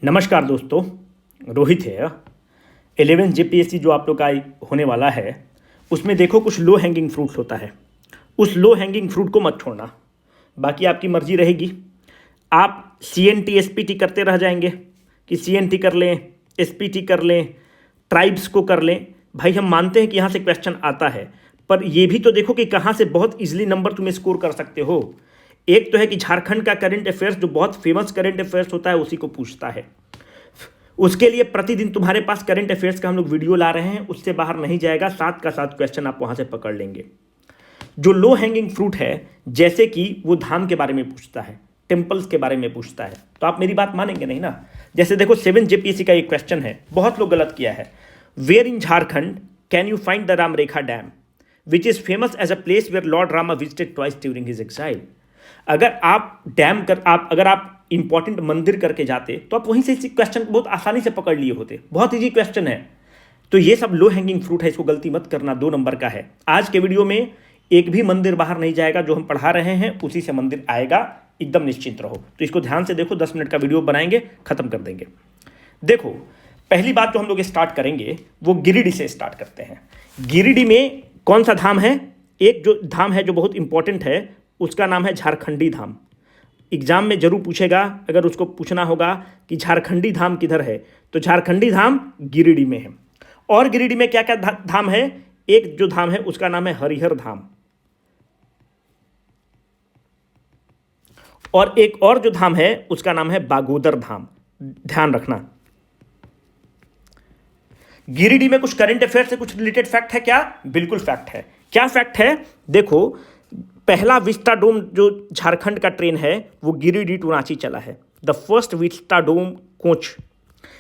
नमस्कार दोस्तों, रोहित है। 11 जेपीएससी जो आप लोग का होने वाला है उसमें देखो कुछ लो हैंगिंग फ्रूट्स होता है। उस लो हैंगिंग फ्रूट को मत छोड़ना, बाकी आपकी मर्जी रहेगी। आप सीएनटी एसपीटी करते रह जाएंगे कि सीएनटी कर लें, एसपीटी कर लें, ट्राइब्स को कर लें। भाई हम मानते हैं कि यहाँ से क्वेश्चन आता है, पर ये भी तो देखो कि कहाँ से बहुत इजीली नंबर तुम्हें स्कोर कर सकते हो। एक तो है कि झारखंड का करंट अफेयर्स जो बहुत फेमस करंट अफेयर्स होता है उसी को पूछता है। उसके लिए प्रतिदिन तुम्हारे पास करंट अफेयर्स का हम लोग वीडियो ला रहे हैं, उससे बाहर नहीं जाएगा। साथ का साथ क्वेश्चन आप वहां से पकड़ लेंगे। जो लो हैंगिंग फ्रूट है, जैसे कि वो धाम के बारे में पूछता है, टेम्पल्स के बारे में पूछता है, तो आप मेरी बात मानेंगे नहीं ना। जैसे देखो 7 जेपीएससी का एक क्वेश्चन है, बहुत लोग गलत किया है। Where in Jharkhand can you find the Ram Rekha dam which is famous as a place where lord Rama visited twice during his exile. अगर आप इंपॉर्टेंट मंदिर करके जाते तो आप वहीं से इस क्वेश्चन को बहुत आसानी से पकड़ लिए होते। बहुत इजी क्वेश्चन है। तो ये सब लो हैंगिंग फ्रूट है, इसको गलती मत करना। 2 नंबर का है। आज के वीडियो में एक भी मंदिर बाहर नहीं जाएगा, जो हम पढ़ा रहे हैं उसी से मंदिर आएगा, एकदम निश्चिंत रहो। तो इसको ध्यान से देखो, 10 मिनट का वीडियो बनाएंगे, खत्म कर देंगे। देखो पहली बात जो हम लोग स्टार्ट करेंगे वो गिरिडीह से स्टार्ट करते हैं। गिरिडीह में कौन सा धाम है? एक जो धाम है जो बहुत इंपॉर्टेंट है, उसका नाम है झारखंडी धाम। एग्जाम में जरूर पूछेगा, अगर उसको पूछना होगा कि झारखंडी धाम किधर है, तो झारखंडी धाम गिरिडीह में है। और गिरिडीह में क्या क्या धाम है? एक जो धाम है उसका नाम है हरिहर धाम, और एक और जो धाम है उसका नाम है बागोदर धाम। ध्यान रखना। गिरिडीह में कुछ करंट अफेयर से कुछ रिलेटेड फैक्ट है क्या? बिल्कुल फैक्ट है। क्या फैक्ट है? देखो, पहला विस्टाडोम जो झारखंड का ट्रेन है वो गिरिडीह टू रांची चला है। The first vistadome coach.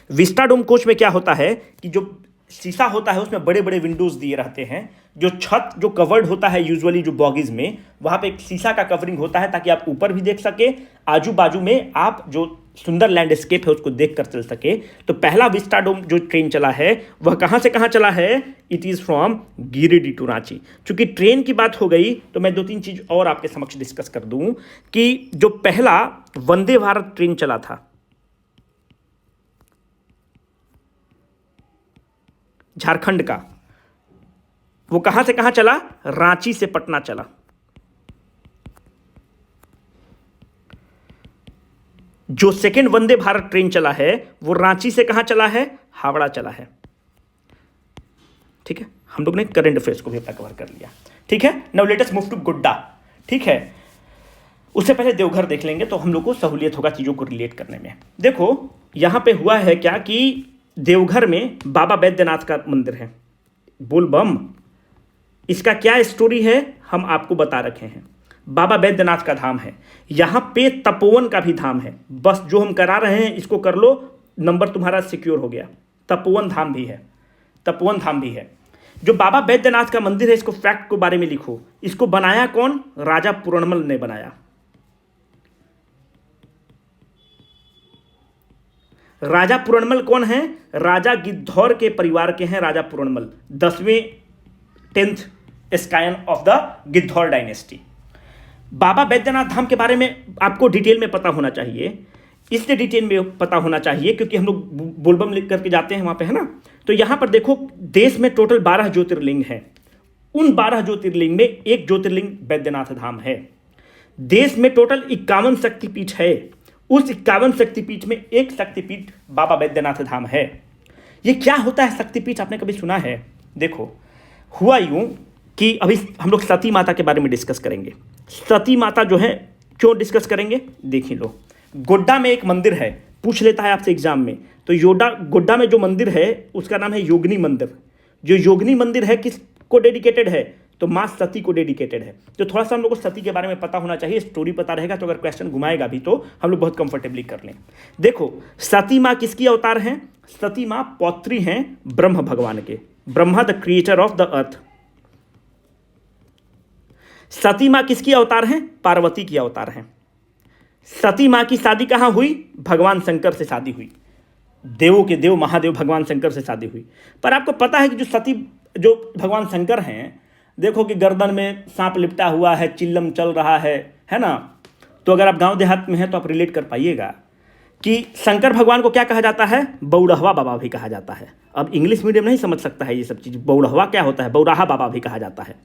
Vistadome coach में क्या होता है कि जो शीशा होता है उसमें बड़े बड़े विंडोज दिए रहते हैं। जो छत जो कवर्ड होता है यूजुअली जो बॉगीज में, वहां पे एक शीशा का कवरिंग होता है ताकि आप ऊपर भी देख सके, आजू बाजू में आप जो सुंदर लैंडस्केप है उसको देख कर चल सके। तो पहला विस्टाडोम जो ट्रेन चला है वह कहां से कहां चला है? It is from Giridih to Ranchi. चूंकि ट्रेन की बात हो गई तो मैं 2-3 चीज और आपके समक्ष डिस्कस कर दूं कि जो पहला वंदे भारत ट्रेन चला था झारखंड का, वो कहां से कहां चला? रांची से पटना चला। जो सेकेंड वंदे भारत ट्रेन चला है वो रांची से कहां चला है? हावड़ा चला है। ठीक है, हम लोग ने करंट अफेयर्स को भी अपना कवर कर लिया। ठीक है, now let us move to Godda. ठीक है, उससे पहले देवघर देख लेंगे तो हम लोग को सहूलियत होगा चीजों को रिलेट करने में। देखो यहां पे हुआ है क्या कि देवघर में बाबा बैद्यनाथ का मंदिर है। बोल बम। इसका क्या स्टोरी है हम आपको बता रखे हैं। बाबा बैद्यनाथ का धाम है। यहां पे तपोवन का भी धाम है। बस जो हम करा रहे हैं इसको कर लो, नंबर तुम्हारा सिक्योर हो गया। तपोवन धाम भी है, तपोवन धाम भी है। जो बाबा बैद्यनाथ का मंदिर है, इसको फैक्ट के बारे में लिखो। इसको बनाया कौन? राजा पूर्णमल ने बनाया। राजा पूर्णमल कौन है? राजा गिद्धौर के परिवार के हैं Raja Puranmal, 10th scion of the Gidhaur dynasty. Baba Baidyanath Dham के बारे में आपको डिटेल में पता होना चाहिए। इसलिए डिटेल में पता होना चाहिए क्योंकि हम लोग बोलबम लिख करके जाते हैं वहां पे, है ना। तो यहां पर देखो देश में टोटल 12 ज्योतिर्लिंग है। उन 12 ज्योतिर्लिंग में एक ज्योतिर्लिंग बैद्यनाथ धाम है। देश में टोटल 51 शक्तिपीठ है। उस 51 शक्तिपीठ में एक शक्तिपीठ बाबा बैद्यनाथ धाम है। ये क्या होता है शक्तिपीठ? आपने कभी सुना है? देखो हुआ यूं कि अभी हम लोग सती माता के बारे में डिस्कस करेंगे। सती माता जो है, क्यों डिस्कस करेंगे देख ही लो। गोड्डा में एक मंदिर है, पूछ लेता है आपसे एग्जाम में। तो गोड्डा में जो मंदिर है उसका नाम है योगिनी मंदिर। जो योगिनी मंदिर है किसको डेडिकेटेड है? तो माँ सती को डेडिकेटेड है। तो थोड़ा सा हम लोग को सती के बारे में पता होना चाहिए। स्टोरी पता रहेगा तो अगर क्वेश्चन घुमाएगा भी तो हम लोग बहुत कंफर्टेबली कर लें। देखो सती माँ किसकी अवतार हैं? सती माँ पौत्री हैं ब्रह्म भगवान के। Brahma the creator of the earth. Sati माँ किसकी अवतार हैं? पार्वती की अवतार हैं। सती माँ की शादी कहाँ हुई? भगवान शंकर से शादी हुई। देवों के देव महादेव भगवान शंकर से शादी हुई। पर आपको पता है कि जो भगवान शंकर हैं, देखो कि गर्दन में सांप लिपटा हुआ है, चिल्लम चल रहा है ना। तो अगर आप गांव देहात में हैं तो आप रिलेट कर पाइएगा कि शंकर भगवान को क्या कहा जाता है, बौड़हवा बाबा भी कहा जाता है। अब इंग्लिश मीडियम नहीं समझ सकता है ये सब चीज़, बौड़हवा क्या होता है, बौराहा बाबा भी कहा जाता है।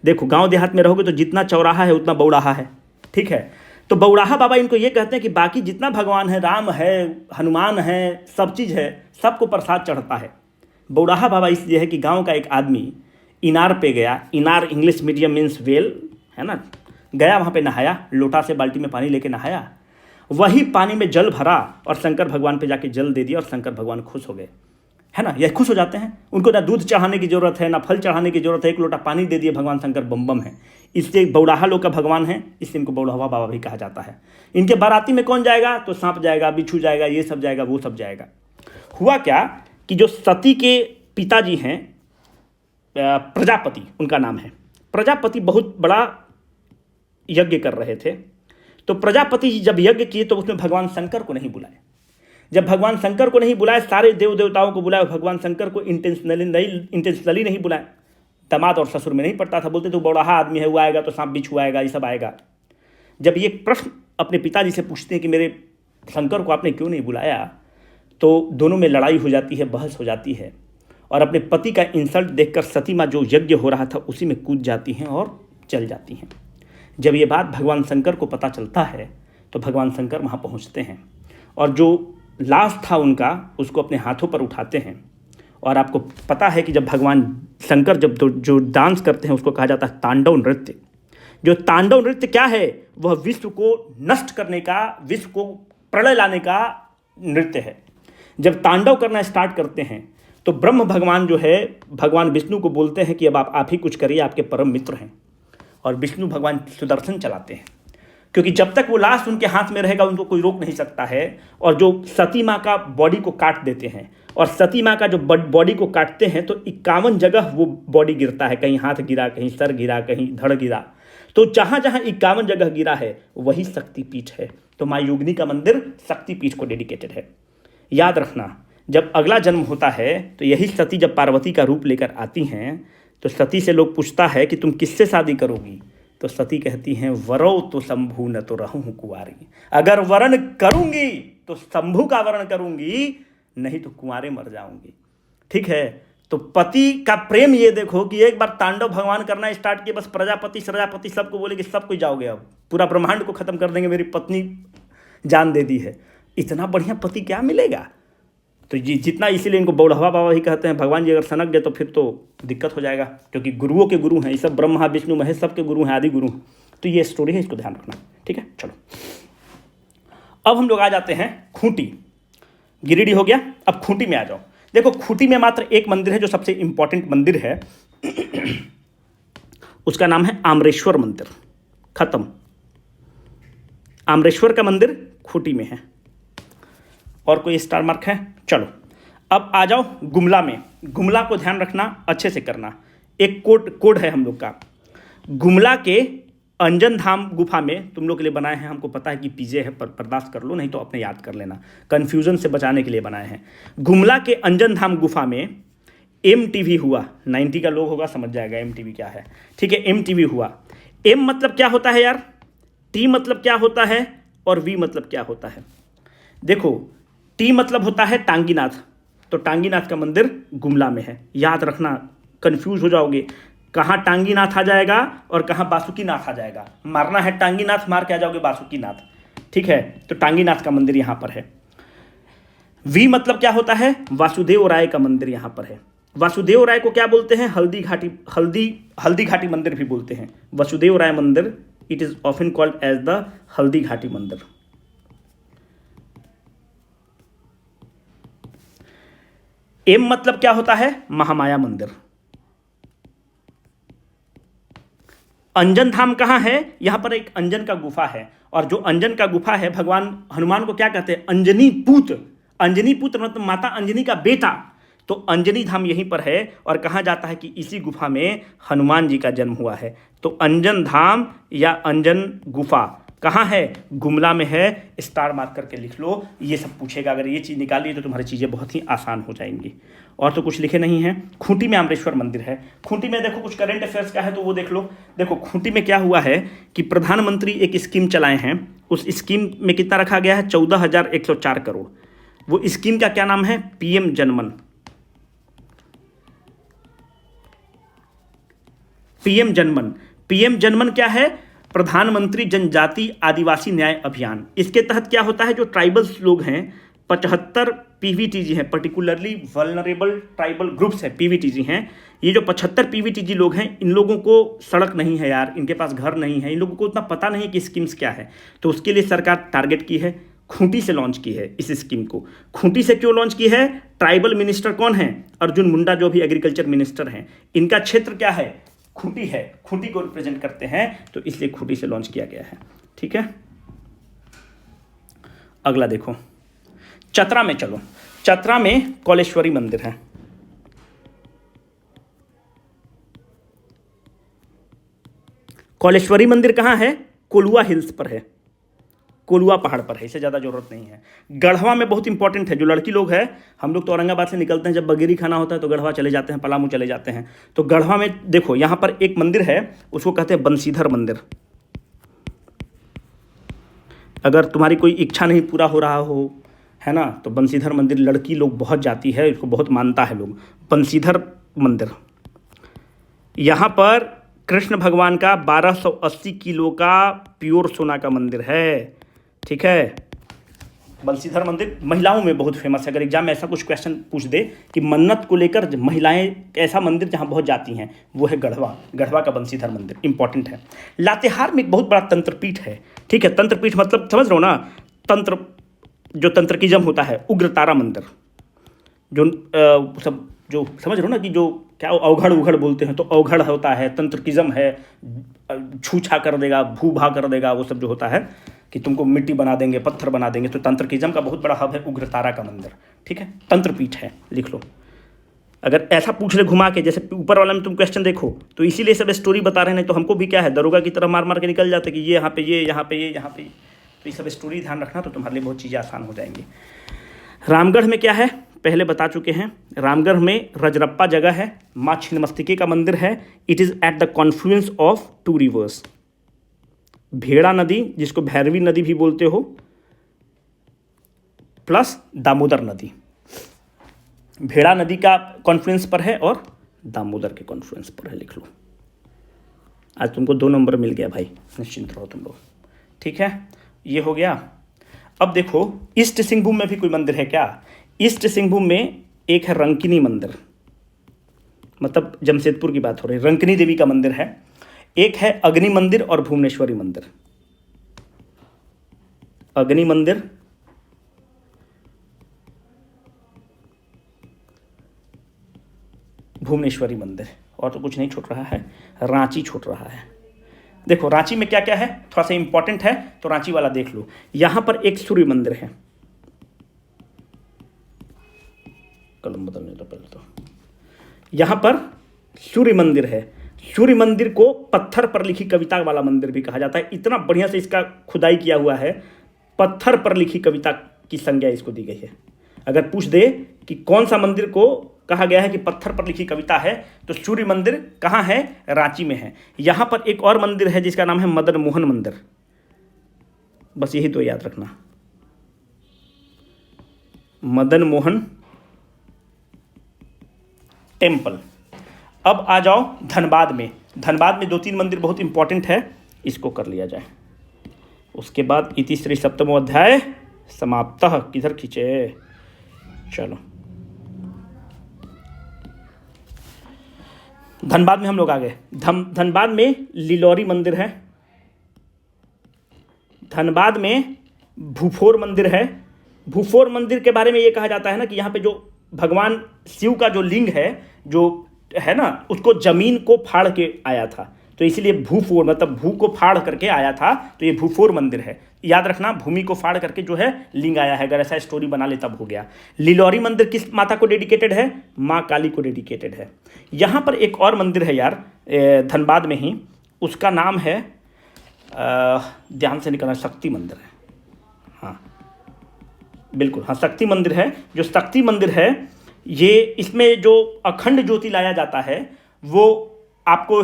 देखो गांव देहात में रहोगे तो जितना चौराहा है उतना बौड़ाहा है, ठीक है। तो बौड़ाहा बाबा इनको ये कहते हैं कि बाकी जितना भगवान है, राम है, हनुमान है, सब चीज़ है, सबको प्रसाद चढ़ता है। बौड़ाहा बाबा इसलिए है कि गांव का एक आदमी इनार पे गया, इनार इंग्लिश मीडियम मीन्स वेल है ना, गया वहाँ पे नहाया, लोटा से बाल्टी में पानी लेके नहाया, वही पानी में जल भरा और शंकर भगवान पे जाके जल दे दिया और शंकर भगवान खुश हो गए, है ना। यह खुश हो जाते हैं, उनको ना दूध चढ़ाने की जरूरत है ना फल चढ़ाने की जरूरत है, एक लोटा पानी दे दिए, भगवान शंकर बम बम है। इसलिए बौड़ाहा लोग का भगवान है, इसलिए इनको बौड़ाहा बाबा भी कहा जाता है। इनके बाराती में कौन जाएगा, तो सांप जाएगा, बिच्छू जाएगा, ये सब जाएगा, वो सब जाएगा। हुआ क्या कि जो सती के पिताजी हैं प्रजापति, उनका नाम है, प्रजापति बहुत बड़ा यज्ञ कर रहे थे। तो प्रजापति जी जब यज्ञ किए तो उसमें भगवान शंकर को नहीं बुलाए। जब भगवान शंकर को नहीं बुलाए, सारे देव देवताओं को बुलाए, भगवान शंकर को इंटेंशनली नहीं बुलाए। दामाद और ससुर में नहीं पड़ता था, बोलते तो बौड़ाहा आदमी है, वो आएगा तो सांप बिच्छू आएगा, ये सब आएगा। जब ये प्रश्न अपने पिताजी से पूछते हैं कि मेरे शंकर को आपने क्यों नहीं बुलाया, तो दोनों में लड़ाई हो जाती है, बहस हो जाती है, और अपने पति का इंसल्ट देखकर सती माँ जो यज्ञ हो रहा था उसी में कूद जाती हैं और चल जाती हैं। जब ये बात भगवान शंकर को पता चलता है तो भगवान शंकर वहाँ पहुँचते हैं और जो लाश था उनका उसको अपने हाथों पर उठाते हैं। और आपको पता है कि जब भगवान शंकर जब जो डांस करते हैं उसको कहा जाता है तांडव नृत्य। जो तांडव नृत्य क्या है, वह विश्व को नष्ट करने का, विश्व को प्रलय लाने का नृत्य है। जब तांडव करना स्टार्ट करते हैं तो ब्रह्म भगवान जो है भगवान विष्णु को बोलते हैं कि अब आप ही कुछ करिए, आपके परम मित्र हैं। और विष्णु भगवान सुदर्शन चलाते हैं, क्योंकि जब तक वो लाश उनके हाथ में रहेगा उनको कोई रोक नहीं सकता है। और जो सती माँ का बॉडी को काट देते हैं, और सती माँ का जो बॉडी को काटते हैं तो 51 जगह वो बॉडी गिरता है, कहीं हाथ गिरा, कहीं सर गिरा, कहीं धड़ गिरा। तो जहाँ जहाँ 51 जगह गिरा है वही शक्तिपीठ है। तो माँ योगिनी का मंदिर शक्तिपीठ को डेडिकेटेड है। याद रखना, जब अगला जन्म होता है तो यही सती जब पार्वती का रूप लेकर आती हैं तो सती से लोग पूछता है कि तुम किससे शादी करोगी, तो सती कहती हैं वरो तो शंभु न तो रहूं कुंवारी। अगर वरण करूंगी तो शंभु का वरण करूंगी, नहीं तो कुंवारे मर जाऊंगी। ठीक है, तो पति का प्रेम ये देखो कि एक बार तांडव भगवान करना स्टार्ट किए, बस प्रजापति सबको बोले कि सब कोई जाओगे, अब पूरा ब्रह्मांड को खत्म कर देंगे, मेरी पत्नी जान दे दी है। इतना बढ़िया पति क्या मिलेगा। तो जितना, इसीलिए इनको बौड़हवा बाबा ही कहते हैं। भगवान जी अगर सनक गए तो फिर तो दिक्कत हो जाएगा, क्योंकि गुरुओं के गुरु हैं ये सब, ब्रह्मा विष्णु महेश सबके गुरु हैं, आदि गुरु। तो ये स्टोरी है, इसको ध्यान रखना। ठीक है, चलो अब हम लोग आ जाते हैं खूंटी। गिरिडीह हो गया, अब खूंटी में आ जाओ। देखो खूंटी में मात्र एक मंदिर है जो सबसे इंपॉर्टेंट मंदिर है, उसका नाम है आम्रेश्वर मंदिर। खत्म, आम्रेश्वर का मंदिर खूंटी में है। और कोई स्टार मार्क है? चलो अब आ जाओ गुमला में। गुमला को ध्यान रखना, अच्छे से करना। एक कोड है हम लोग का। गुमला के अंजन धाम गुफा में तुम लोग के लिए बनाए हैं, हमको पता है कि पीजे है, पर बर्दाश्त कर लो, नहीं तो अपने याद कर लेना, कन्फ्यूजन से बचाने के लिए बनाए हैं। गुमला के अंजन धाम गुफा में MTV हुआ। 90 का लोग होगा समझ जाएगा MTV क्या है। ठीक है, MTV हुआ। M मतलब क्या होता है यार, T मतलब क्या होता है, और V मतलब क्या होता है। देखो T मतलब होता है टांगीनाथ, तो टांगीनाथ का मंदिर गुमला में है। याद रखना, कंफ्यूज हो जाओगे, कहाँ टांगीनाथ आ जाएगा और कहाँ बासुकीनाथ आ जाएगा। मारना है टांगीनाथ, मार के आ जाओगे बासुकीनाथ। ठीक है, तो टांगीनाथ का मंदिर यहाँ पर है। V मतलब क्या होता है, वासुदेव राय का मंदिर यहाँ पर है। वासुदेव राय को क्या बोलते हैं, हल्दी घाटी मंदिर भी बोलते हैं। Vasudev Rai Mandir, it is often called as the Haldi Ghati मंदिर। M मतलब क्या होता है, महामाया मंदिर। अंजन धाम कहाँ है, यहां पर एक अंजन का गुफा है, और जो अंजन का गुफा है, भगवान हनुमान को क्या कहते हैं, अंजनी पुत्र। अंजनी पुत्र मतलब माता अंजनी का बेटा। तो अंजनी धाम यहीं पर है, और कहा जाता है कि इसी गुफा में हनुमान जी का जन्म हुआ है। तो अंजन धाम या अंजन गुफा कहाँ है, गुमला में है। स्टार मार्क करके लिख लो, ये सब पूछेगा। अगर ये चीज़ निकाली तो तुम्हारी चीज़ें बहुत ही आसान हो जाएंगी। और तो कुछ लिखे नहीं है। खूंटी में आम्रेश्वर मंदिर है। खूंटी में देखो कुछ करंट अफेयर्स का है तो वो देख लो। देखो खूंटी में क्या हुआ है कि प्रधानमंत्री एक स्कीम चलाए हैं, उस स्कीम में कितना रखा गया है? 14,104 करोड़। वो स्कीम का क्या नाम है? पीएम जनमन। पीएम जनमन। पीएम जनमन क्या है? प्रधानमंत्री जनजाति आदिवासी न्याय अभियान। इसके तहत क्या होता है, जो ट्राइबल्स लोग हैं, 75 पीवीटीजी हैं, पर्टिकुलरली वल्नरेबल ट्राइबल ग्रुप्स है, पीवीटीजी हैं। ये जो 75 पीवीटीजी लोग हैं, इन लोगों को सड़क नहीं है यार, इनके पास घर नहीं है, इन लोगों को उतना पता नहीं कि स्कीम्स क्या है। तो उसके लिए सरकार टारगेट की है, खूंटी से लॉन्च की है इस स्कीम को। खूंटी से क्यों लॉन्च की है? ट्राइबल मिनिस्टर कौन है? अर्जुन मुंडा, जो भी एग्रीकल्चर मिनिस्टर हैं, इनका क्षेत्र क्या है? खूंटी है, खूंटी को रिप्रेजेंट करते हैं, तो इसलिए खूंटी से लॉन्च किया गया है। ठीक है, अगला देखो, चतरा में चलो। चतरा में कौलेश्वरी मंदिर है। कौलेश्वरी मंदिर कहाँ है? कोलुआ हिल्स पर है, कोलुआ पहाड़ पर है, इससे ज़्यादा जरूरत नहीं है। गढ़वा में बहुत इंपॉर्टेंट है, जो लड़की लोग हैं, हम लोग तो औरंगाबाद से निकलते हैं, जब बगेरी खाना होता है तो गढ़वा चले जाते हैं, पलामू चले जाते हैं। तो गढ़वा में देखो, यहाँ पर एक मंदिर है, उसको कहते हैं बंसीधर मंदिर। अगर तुम्हारी कोई इच्छा नहीं पूरा हो रहा हो, है ना, तो बंसीधर मंदिर लड़की लोग बहुत जाती है, इसको बहुत मानता है लोग। बंसीधर मंदिर, यहाँ पर कृष्ण भगवान का 1280 किलो का प्योर सोना का मंदिर है। ठीक है, बंसीधर मंदिर महिलाओं में बहुत फेमस है। अगर एग्जाम में ऐसा कुछ क्वेश्चन पूछ दे कि मन्नत को लेकर महिलाएं, ऐसा मंदिर जहां बहुत जाती हैं, वो है गढ़वा। गढ़वा का बंसीधर मंदिर इंपॉर्टेंट है। लातेहार में एक बहुत बड़ा तंत्रपीठ है। ठीक है, तंत्रपीठ मतलब समझ रहे हो ना, तंत्र, जो तंत्रकीजम होता है, उग्रतारा मंदिर, जो सब जो समझ रहे हो ना, कि जो क्या अवघड़ उघड़ बोलते हैं, तो अवघड़ होता है, तंत्रकीजम है, छूछा कर देगा, भू भा कर देगा, वो सब जो होता है कि तुमको मिट्टी बना देंगे, पत्थर बना देंगे। तो तंत्रकीजम का बहुत बड़ा हब है उग्रतारा का मंदिर। ठीक है, तंत्रपीठ है, लिख लो। अगर ऐसा पूछ ले घुमा के, जैसे ऊपर वाला में तुम क्वेश्चन देखो, तो इसीलिए सब स्टोरी बता रहे हैं, तो हमको भी क्या है, दरोगा की तरह मार मार के निकल जाते कि ये यहाँ पे, ये यहाँ पे, ये यहाँ पे। तो ये सब स्टोरी ध्यान रखना, तो तुम्हारे लिए बहुत चीज़ें आसान हो जाएंगी। रामगढ़ में क्या है, पहले बता चुके हैं। रामगढ़ में रजरप्पा जगह है, माँ छिन्नमस्तिके का मंदिर है। It is at the Confluence of 2 reverse, भेड़ा नदी, जिसको भैरवी नदी भी बोलते हो, प्लस दामोदर नदी। भेड़ा नदी का कॉन्फ्लुएंस पर है और दामोदर के कॉन्फ्लुएंस पर है, लिख लो। आज तुमको 2 नंबर मिल गया भाई, निश्चिंत रहो तुम लोग। ठीक है, ये हो गया। अब देखो, ईस्ट सिंहभूम में भी कोई मंदिर है क्या? ईस्ट सिंहभूम में एक है रंकिनी मंदिर, मतलब जमशेदपुर की बात हो रही है, रंकिनी देवी का मंदिर है। एक है अग्नि मंदिर और भुवनेश्वरी मंदिर। अग्नि मंदिर, भुवनेश्वरी मंदिर, और तो कुछ नहीं छूट रहा है। रांची छूट रहा है। देखो रांची में क्या क्या है, थोड़ा सा इंपॉर्टेंट है, तो रांची वाला देख लो। यहां पर एक सूर्य मंदिर है, कलम बदलने दो पहले। तो यहां पर सूर्य मंदिर है। सूर्य मंदिर को पत्थर पर लिखी कविता वाला मंदिर भी कहा जाता है। इतना बढ़िया से इसका खुदाई किया हुआ है, पत्थर पर लिखी कविता की संज्ञा इसको दी गई है। अगर पूछ दे कि कौन सा मंदिर को कहा गया है कि पत्थर पर लिखी कविता है, तो सूर्य मंदिर कहाँ है? रांची में है। यहाँ पर एक और मंदिर है जिसका नाम है मदन मोहन मंदिर। बस यही 2 याद रखना, मदन मोहन टेम्पल। अब आ जाओ धनबाद में। धनबाद में 2-3 मंदिर बहुत इंपॉर्टेंट है, इसको कर लिया जाए। उसके बाद इति श्री सप्तमो अध्याय समाप्तः। किधर खींचे, चलो धनबाद में हम लोग आ गए। धनबाद में लिलौरी मंदिर है। धनबाद में भूफोर मंदिर है। भूफोर मंदिर के बारे में ये कहा जाता है ना कि यहाँ पे जो भगवान शिव का जो लिंग है, जो है ना, उसको जमीन को फाड़ के आया था, तो इसीलिए भूफोर, मतलब भू को फाड़ करके आया था, तो ये भूफोर मंदिर है। याद रखना, भूमि को फाड़ करके जो है लिंग आया है। अगर ऐसा स्टोरी बना ले तब हो गया। लिलौरी मंदिर किस माता को डेडिकेटेड है? माँ काली को डेडिकेटेड है। यहाँ पर एक और मंदिर है यार, धनबाद में ही, उसका नाम है, ध्यान से निकलना, शक्ति मंदिर है। हाँ बिल्कुल, हाँ शक्ति मंदिर है। जो शक्ति मंदिर है, ये इसमें जो अखंड ज्योति लाया जाता है, वो आपको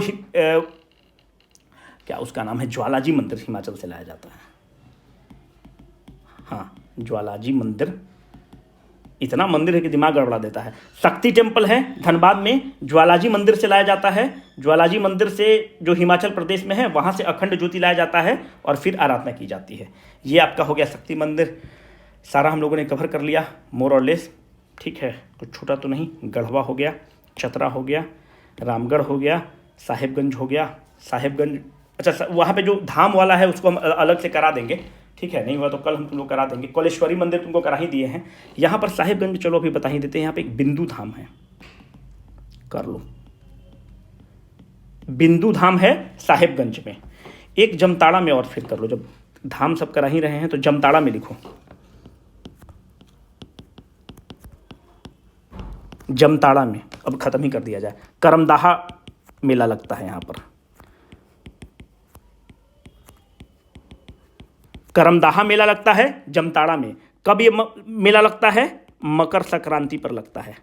क्या उसका नाम है, ज्वालाजी मंदिर हिमाचल से लाया जाता है। हाँ, ज्वालाजी मंदिर। इतना मंदिर है कि दिमाग गड़बड़ा देता है। शक्ति टेम्पल है धनबाद में, ज्वालाजी मंदिर से लाया जाता है। ज्वालाजी मंदिर से जो हिमाचल प्रदेश में है वहाँ से अखंड ज्योति लाया जाता है और फिर आराधना की जाती है। ये आपका हो गया शक्ति मंदिर। सारा हम लोगों ने कवर कर लिया मोर और लेस। ठीक है, कुछ छोटा तो नहीं। गढ़वा हो गया, चतरा हो गया, रामगढ़ हो गया, साहेबगंज हो गया। साहेबगंज, अच्छा वहाँ पे जो धाम वाला है उसको हम अलग से करा देंगे। ठीक है, नहीं हुआ तो कल हम तुम लोग करा देंगे। कौलेश्वरी मंदिर तुमको करा ही दिए हैं। यहाँ पर साहिबगंज चलो अभी बता ही देते हैं। यहाँ पे एक बिंदु धाम है, कर लो। बिंदु धाम है साहिबगंज में। एक जमताड़ा में और फिर कर लो। जब धाम सब करा ही रहे हैं तो जमताड़ा में लिखो। जमताड़ा में अब खत्म ही कर दिया जाए। करमदाहा मेला लगता है यहाँ पर। करमदाहा मेला लगता है जमताड़ा में। कब ये मेला लगता है? मकर संक्रांति पर लगता है।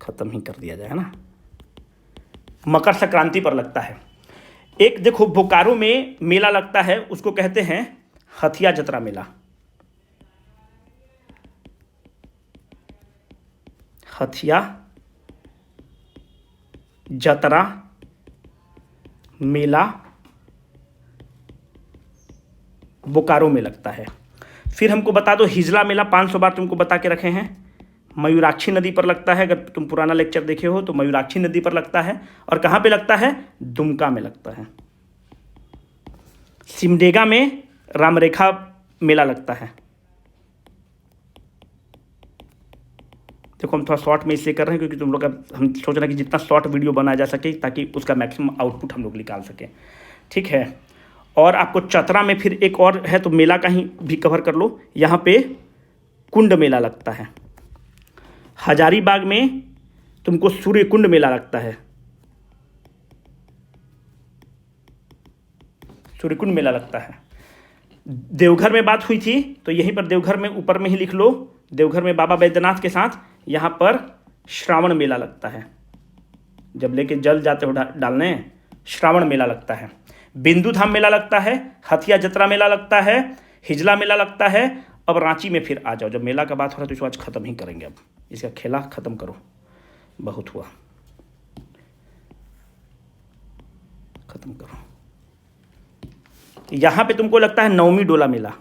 खत्म ही कर दिया जाए, है ना। मकर संक्रांति पर लगता है। एक देखो बोकारो में मेला लगता है, उसको कहते हैं हथिया जतरा मेला। हथिया जतरा मेला बोकारो में लगता है। फिर हमको बता दो, हिजला मेला 500 बार तुमको बता के रखे हैं। मयूराक्षी नदी पर लगता है। अगर तुम पुराना लेक्चर देखे हो तो मयूराक्षी नदी पर लगता है। और कहाँ पे लगता है? दुमका में लगता है। सिमडेगा में रामरेखा मेला लगता है। देखो हम थोड़ा शॉर्ट में इसलिए कर रहे हैं क्योंकि तुम लोग का हम सोच रहे हैं कि जितना शॉर्ट वीडियो बनाया जा सके ताकि उसका मैक्सिमम आउटपुट हम लोग निकाल सकें। ठीक है, और आपको चतरा में फिर एक और है तो मेला का ही भी कवर कर लो। यहाँ पे कुंड मेला लगता है। हजारीबाग में तुमको सूर्य कुंड मेला लगता है। सूर्य कुंड मेला लगता है। देवघर में बात हुई थी तो यहीं पर देवघर में ऊपर में ही लिख लो। देवघर में बाबा बैद्यनाथ के साथ यहाँ पर श्रावण मेला लगता है। जब लेके जल जाते हो डालने, श्रावण मेला लगता है। बिंदु धाम मेला लगता है। हथिया जतरा मेला लगता है। हिजला मेला लगता है। अब रांची में फिर आ जाओ। जब मेला का बात हो रहा है तो इसको आज खत्म ही करेंगे। अब इसका खेला खत्म करो, बहुत हुआ, खत्म करो। यहां पे तुमको लगता है नवमी डोला मेला।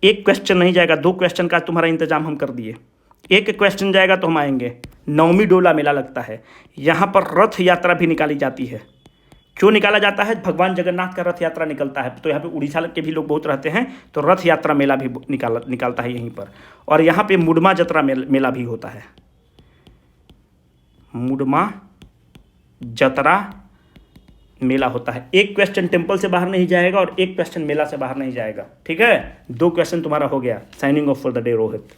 एक क्वेश्चन नहीं जाएगा, 2 क्वेश्चन का तुम्हारा इंतजाम हम कर दिए। एक क्वेश्चन जाएगा तो हम आएंगे। नवमी डोला मेला लगता है। यहां पर रथ यात्रा भी निकाली जाती है। क्यों निकाला जाता है? भगवान जगन्नाथ का रथ यात्रा निकलता है। तो यहाँ पे उड़ीसा के भी लोग बहुत रहते हैं तो रथ यात्रा मेला भी निकालता है यहीं पर। और यहाँ पे मुडमा जतरा मेला भी होता है। मुडमा जतरा मेला होता है। एक क्वेश्चन टेम्पल से बाहर नहीं जाएगा और एक क्वेश्चन मेला से बाहर नहीं जाएगा। ठीक है, 2 क्वेश्चन तुम्हारा हो गया। Signing off for the day Rohit.